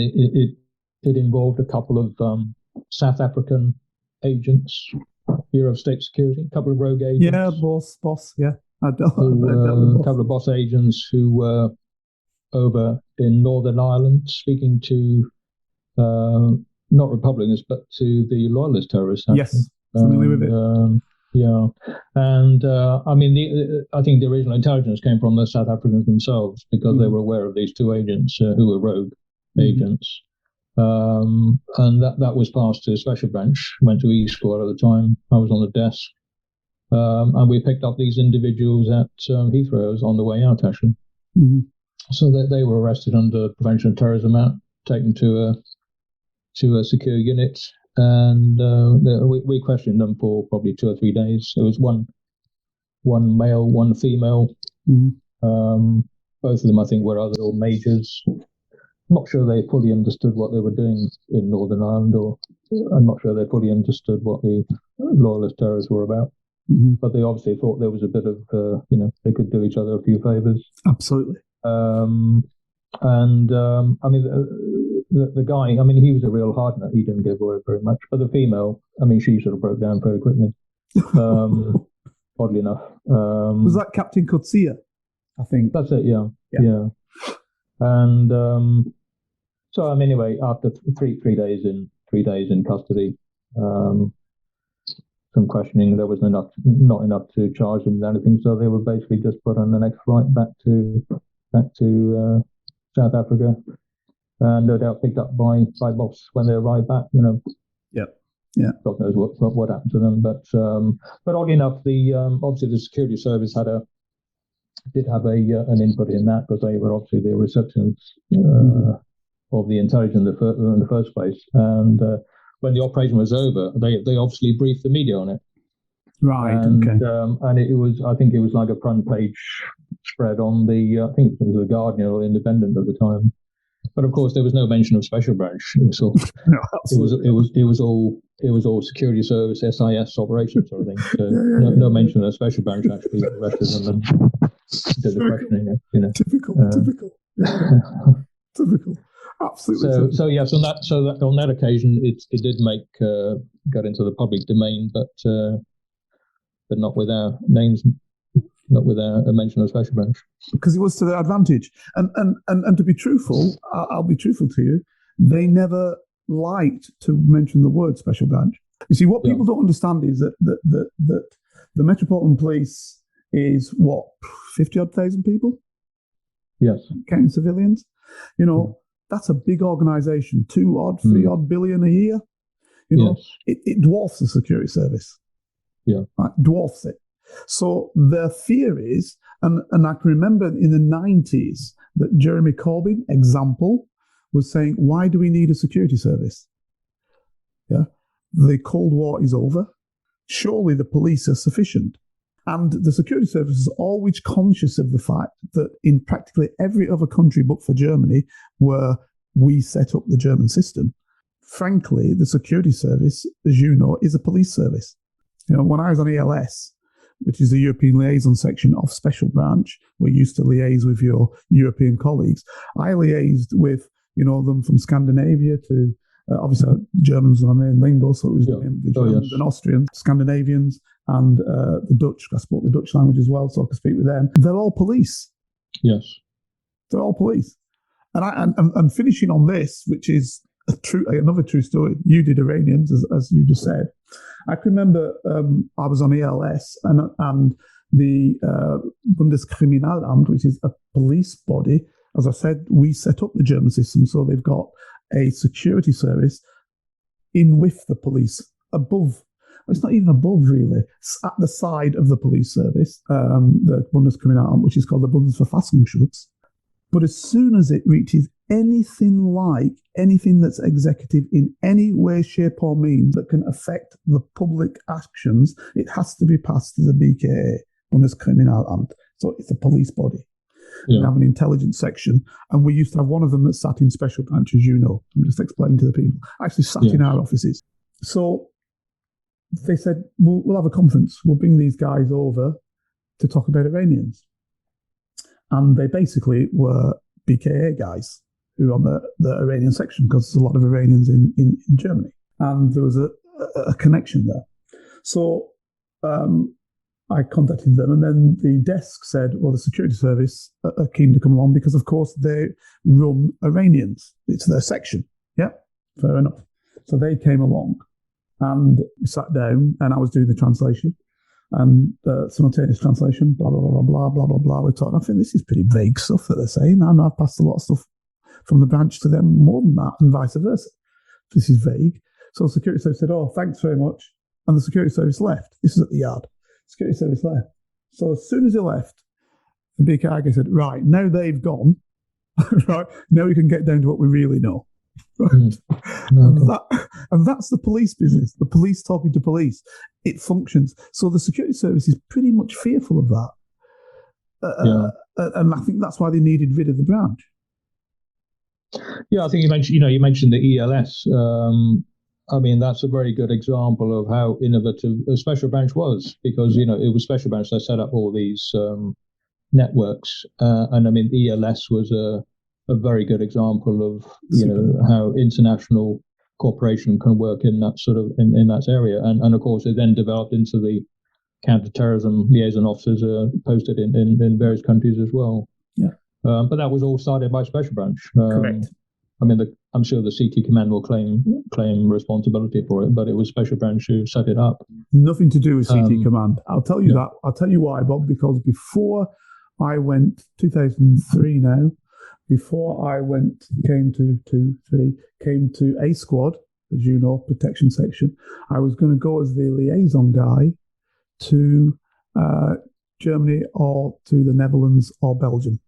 it involved a couple of South African agents, Bureau of State Security, a couple of rogue agents. Yeah, boss. Yeah, a couple of boss agents who were over in Northern Ireland speaking to not Republicans but to the Loyalist terrorists. Actually. Yes, familiar with it. Yeah, and I mean, I think the original intelligence came from the South Africans themselves, because they were aware of these two agents who were rogue agents, and that was passed to Special Branch. Went to E Squad at the time. I was on the desk, and we picked up these individuals at Heathrow on the way out, actually. So they were arrested under Prevention of Terrorism Act, taken to a secure unit. And we questioned them for probably 2 or 3 days. There was one male, one female. Both of them, I think, were either all majors. I'm not sure they fully understood what they were doing in Northern Ireland, or I'm not sure they fully understood what the Loyalist terrorists were about. But they obviously thought there was a bit of, they could do each other a few favours. Absolutely. I mean, the guy, I mean, he was a real hard nut. He didn't give away very much. But the female, I mean, she sort of broke down very quickly, oddly enough. Was that Captain Kutsia? I think. That's it, yeah. And so, I mean, anyway, after three days in custody, some questioning, there was not enough to charge them with anything. So they were basically just put on the next flight back to South Africa. And no doubt picked up by boss when they arrived back. Yeah. God knows what happened to them, but oddly enough, obviously the security service did have an input in that, because they were obviously the recipients of the intelligence in the first place. And when the operation was over, they obviously briefed the media on it. Right. And, okay. And I think it was like a front page spread on I think it was the Guardian or Independent at the time. But of course, there was no mention of Special Branch. It was all, it was all security service, SIS operations sort of thing. So no mention of Special Branch actually arrested them and did the questioning. Typical. Absolutely. So yes, on that occasion, it did got into the public domain, but not with our names. Not with a mention of Special Branch. Because it was to their advantage. And to be truthful, I'll be truthful to you, they never liked to mention the word Special Branch. You see, what people don't understand is that the Metropolitan Police is, 50-odd thousand people? Yes. Counting civilians? That's a big organisation, 3-odd billion a year. It dwarfs the security service. Yeah. Right? Dwarfs it. So their fear is, and I can remember in the 90s that Jeremy Corbyn, example, was saying, why do we need a security service? Yeah, the Cold War is over. Surely the police are sufficient. And the security service is always conscious of the fact that in practically every other country but for Germany, where we set up the German system, frankly, the security service, as you know, is a police service. When I was on ELS, which is the European liaison section of Special Branch, we used to liaise with your European colleagues. I liaised with, them from Scandinavia to, obviously, Germans are my main lingo, so it was the Germans and Austrians, Scandinavians, and the Dutch. I spoke the Dutch language as well, so I could speak with them. They're all police. Yes. They're all police. And I'm finishing on this, which is another true story. You did Iranians, as you just said. I can remember I was on ELS and the Bundeskriminalamt, which is a police body. As I said, we set up the German system, so they've got a security service in with the police above. It's not even above, really. It's at the side of the police service, the Bundeskriminalamt, which is called the Bundesverfassungsschutz. But as soon as it reaches anything that's executive in any way, shape or means that can affect the public actions, it has to be passed to the BKA, Bundeskriminalamt. So it's a police body. Yeah. We have an intelligence section, and we used to have one of them that sat in Special Branch, as you know. I'm just explaining to the people. Actually sat in our offices. So they said, we'll have a conference. We'll bring these guys over to talk about Iranians. And they basically were BKA guys who were on the Iranian section, because there's a lot of Iranians in Germany. And there was a connection there. So I contacted them, and then the desk said, well, the security service are keen to come along because, of course, they run Iranians. It's their section. Yeah, fair enough. So they came along, and we sat down, and I was doing the translation. And simultaneous translation, blah, blah, blah, blah, blah, blah, blah. We're talking, I think this is pretty vague stuff that they're saying. I've passed a lot of stuff from the branch to them, more than that, and vice versa. This is vague. So the security service said, oh, thanks very much. And the security service left. This is at the yard. Security service left. So as soon as he left, the BKA said, right, now they've gone, right, now we can get down to what we really know. Right. And that's the police business, the police talking to police. It functions. So the security service is pretty much fearful of that. And I think that's why they needed rid of the branch. Yeah, I think you mentioned the ELS. I mean, that's a very good example of how innovative a Special Branch was, because, it was Special Branch that set up all these networks. And I mean, ELS was a very good example of how international cooperation can work in that sort of in that area, and of course it then developed into the counter-terrorism liaison officers posted in various countries as well. Yeah, but that was all started by Special Branch. Correct. I mean, I'm sure the CT Command will claim responsibility for it, but it was Special Branch who set it up. Nothing to do with CT Command. I'll tell you that. I'll tell you why, Bob. Because before I went, 2003 now. Before I came to A Squad, as you know, protection section, I was going to go as the liaison guy to Germany or to the Netherlands or Belgium,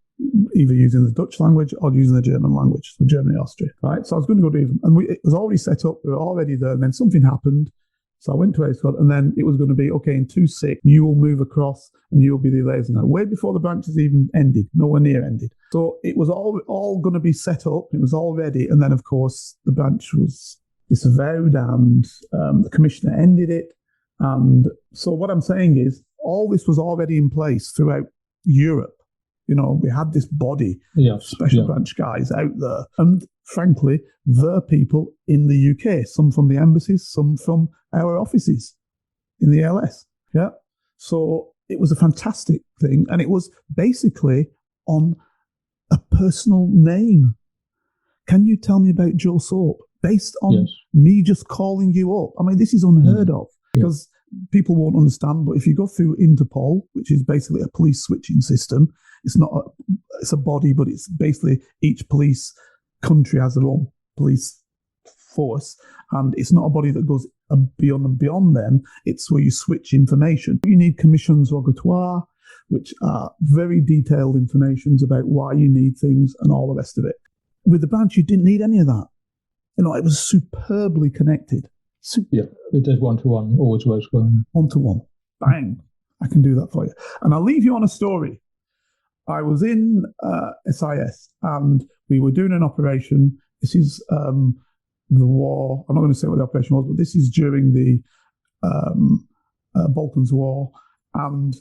either using the Dutch language or using the German language, so Germany, Austria, right? So I was going to go to even, and it was already set up, we were already there, and then something happened. So I went to A Squad, and then it was going to be, okay, in 2-6, you will move across and you'll be the liaison guy. Way before the branches even ended, nowhere near ended. So it was all going to be set up. It was all ready. And then, of course, the branch was disavowed, and the commissioner ended it. And so what I'm saying is all this was already in place throughout Europe. We had this body of Special Branch guys out there. And frankly, they're people in the UK, some from the embassies, some from our offices in the LS. Yeah. So it was a fantastic thing. And it was basically on a personal name. Can you tell me about Joe Soap? Based on me just calling you up. I mean, this is unheard of, because people won't understand. But if you go through Interpol, which is basically a police switching system, it's a body, but it's basically each police country has their own police force, and it's not a body that goes beyond them. It's where you switch information. You need commissions rogatoires, which are very detailed informations about why you need things and all the rest of it. With the branch, you didn't need any of that. It was superbly connected. It does one-to-one, always works well. One-to-one, bang. I can do that for you. And I'll leave you on a story. I was in SIS and we were doing an operation. This is the war. I'm not going to say what the operation was, but this is during the Balkans War. And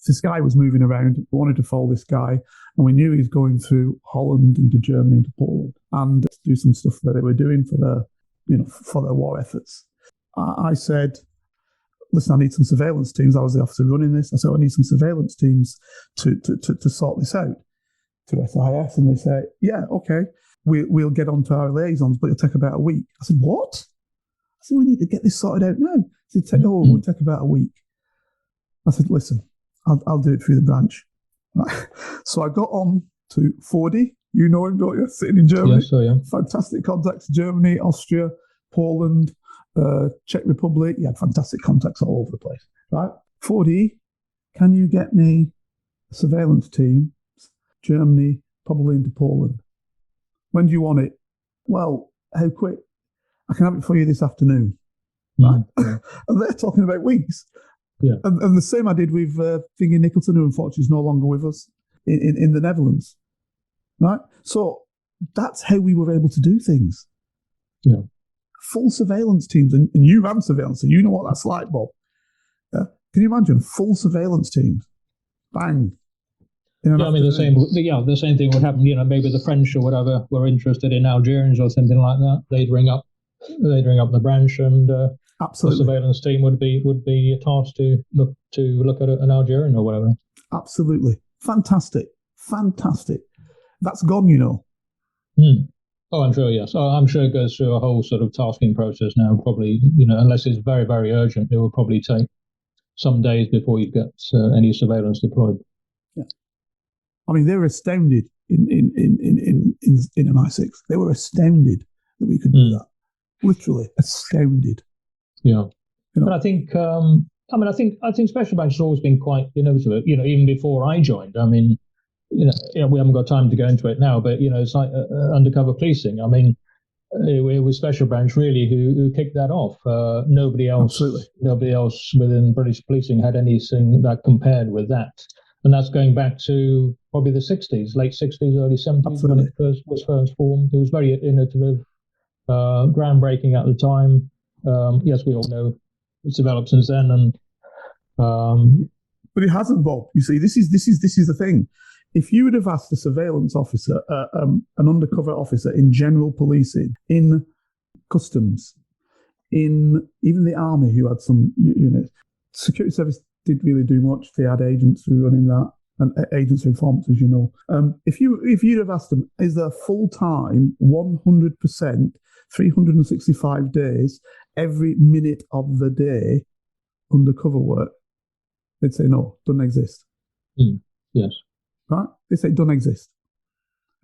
this guy was moving around. We wanted to follow this guy, and we knew he was going through Holland into Germany into Poland and to do some stuff that they were doing for their war efforts. I said, listen, I need some surveillance teams. I was the officer running this. I said, I need some surveillance teams to sort this out to SIS. And they say, yeah, okay, we'll get onto our liaisons, but it'll take about a week. I said, what? I said, we need to get this sorted out now. He said, it'll take about a week. I said, listen, I'll do it through the branch. So I got on to 4D. You know him, don't you? Sitting in Germany. Yes, I am. Fantastic contacts. Germany, Austria, Poland, Czech Republic. He had fantastic contacts all over the place. Right? 4D, can you get me a surveillance team? Germany, probably into Poland. When do you want it? Well, how quick? I can have it for you this afternoon. Right? Yeah. And they're talking about weeks. Yeah. And the same I did with Thingy Nicholson, who unfortunately is no longer with us in the Netherlands. Right? So that's how we were able to do things. Yeah. Full surveillance teams. And you ran surveillance, so you know what that's like, Bob. Can you imagine full surveillance teams? Bang. Yeah, I mean, the same thing would happen, maybe the French or whatever were interested in Algerians or something like that. They'd ring up the branch, and absolutely, the surveillance team would be tasked to look at an Algerian or whatever. Absolutely. Fantastic. That's gone, you know. Oh, I'm sure, yes. Oh, I'm sure it goes through a whole sort of tasking process now, probably, unless it's very, very urgent, it will probably take some days before you get any surveillance deployed. Yeah. I mean, they were astounded in MI6. They were astounded that we could do that. Literally astounded. Yeah. But I think, I think Special Branch has always been quite innovative. Even before I joined. I mean, we haven't got time to go into it now, but it's like undercover policing. I mean, it was Special Branch really who kicked that off. Nobody else within British policing had anything that compared with that. And that's going back to probably the 60s, late 60s, early 70s. Absolutely. When it was first formed. It was very innovative, groundbreaking at the time. Yes, we all know it's developed since then, and but it hasn't, Bob. You see, this is the thing. If you would have asked a surveillance officer, an undercover officer in general policing, in customs, in even the army, who had some units, security service didn't really do much. They had agents who were running that, and agents who informed, as you know. If you'd have asked them, is there full-time, 100%, 365 days, every minute of the day, undercover work, they'd say no, doesn't exist. Yes. Right? They say it doesn't exist.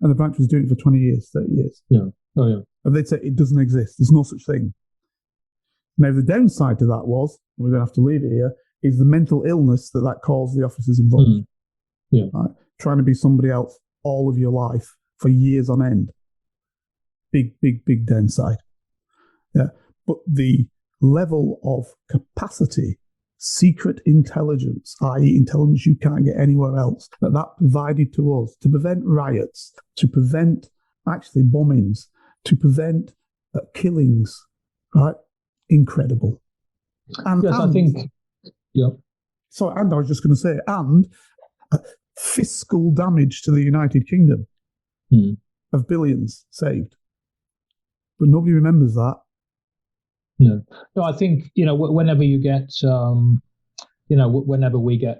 And the branch was doing it for 20 years, 30 years. Yeah. Oh, yeah. And they'd say it doesn't exist. There's no such thing. Now, the downside to that was, we're going to have to leave it here, is the mental illness that caused the officers involved. Yeah. Right? Trying to be somebody else all of your life for years on end. Big, big, big downside. Yeah. But the level of capacity, secret intelligence, i.e. intelligence you can't get anywhere else, that provided to us to prevent riots, to prevent actually bombings, to prevent killings, right? Incredible. And, yes, I think, yeah. So, and I was just going to say, and fiscal damage to the United Kingdom of billions saved. But nobody remembers that. No, I think, whenever you get, whenever we get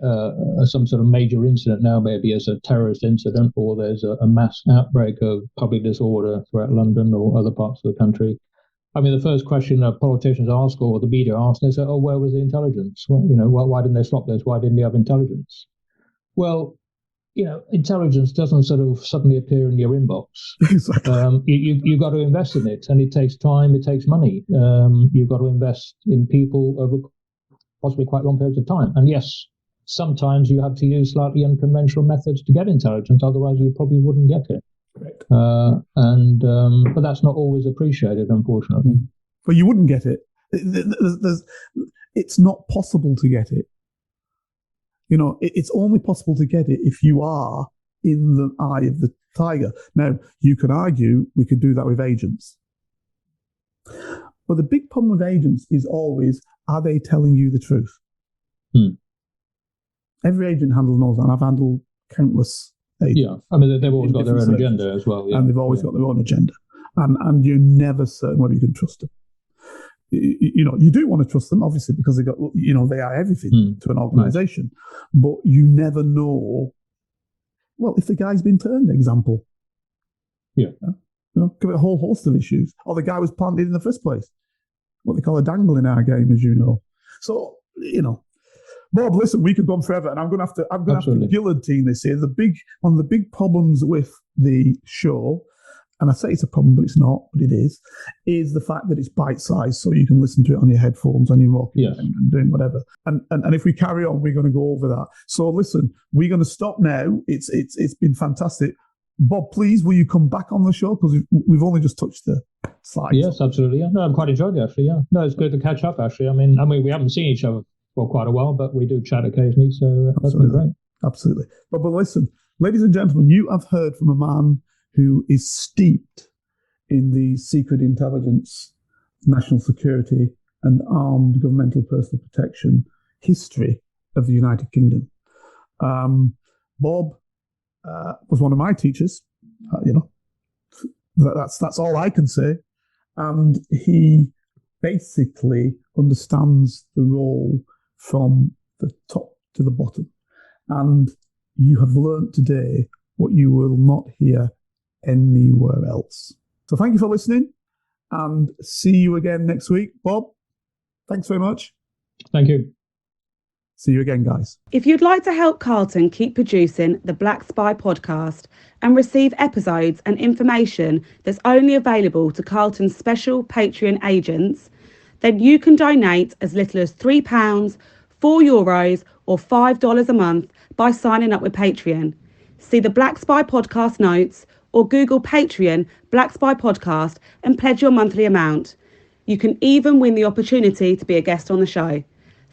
some sort of major incident now, maybe as a terrorist incident, or there's a mass outbreak of public disorder throughout London or other parts of the country, I mean, the first question that politicians ask or the media ask, they say, oh, where was the intelligence? Well, why didn't they stop this? Why didn't they have intelligence? Well, intelligence doesn't sort of suddenly appear in your inbox. Exactly. You've got to invest in it, and it takes time, it takes money. You've got to invest in people over possibly quite long periods of time. And yes, sometimes you have to use slightly unconventional methods to get intelligence, otherwise you probably wouldn't get it. Correct. But that's not always appreciated, unfortunately. But you wouldn't get it. It's not possible to get it. It's only possible to get it if you are in the eye of the tiger. Now, you could argue we could do that with agents. But the big problem with agents is always, are they telling you the truth? Every agent knows that, and I've handled countless agents. Yeah, I mean, they've always got their own agenda as well. Yeah. And they've always got their own agenda. And you're never certain whether you can trust them. You do want to trust them, obviously, because they are everything to an organisation. But you never know. Well, if the guy's been turned, example. Yeah. Give it a whole host of issues. Or the guy was planted in the first place. What they call a dangle in our game, as you know. So, Bob, listen, we could go on forever, and I'm going to have to guillotine this here. One of the big problems with the show, and I say it's a problem, but it's not, but it is the fact that it's bite-sized, so you can listen to it on your headphones, on your walkie, and doing whatever. And if we carry on, we're going to go over that. So listen, we're going to stop now. It's been fantastic. Bob, please, will you come back on the show? Because we've only just touched the slides. Yes, absolutely. Yeah. No, I'm quite enjoyed it, actually. Yeah. No, it's good to catch up, actually. I mean, we haven't seen each other for quite a while, but we do chat occasionally, so that's been great. Absolutely. But listen, ladies and gentlemen, you have heard from a man who is steeped in the secret intelligence, national security, and armed governmental personal protection history of the United Kingdom. Bob was one of my teachers. That's all I can say. And he basically understands the role from the top to the bottom. And you have learnt today what you will not hear anywhere else. So thank you for listening, and see you again next week. Bob, thanks very much. Thank you. See you again, guys. If you'd like to help Carlton keep producing the Black Spy podcast and receive episodes and information that's only available to Carlton's special Patreon agents, then you can donate as little as £3, €4, or $5 a month by signing up with Patreon. See the Black Spy podcast notes or Google Patreon Black Spy podcast and pledge your monthly amount. You can even win the opportunity to be a guest on the show.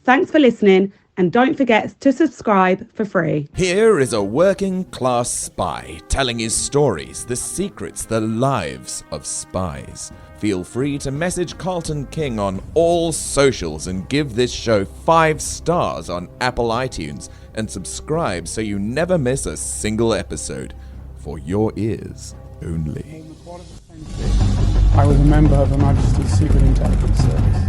Thanks for listening, and don't forget to subscribe for free. Here is a working class spy telling his stories, the secrets, the lives of spies. Feel free to message Carlton King on all socials and give this show 5 stars on Apple iTunes and subscribe so you never miss a single episode. For your ears only. I was a member of Her Majesty's Secret Intelligence Service.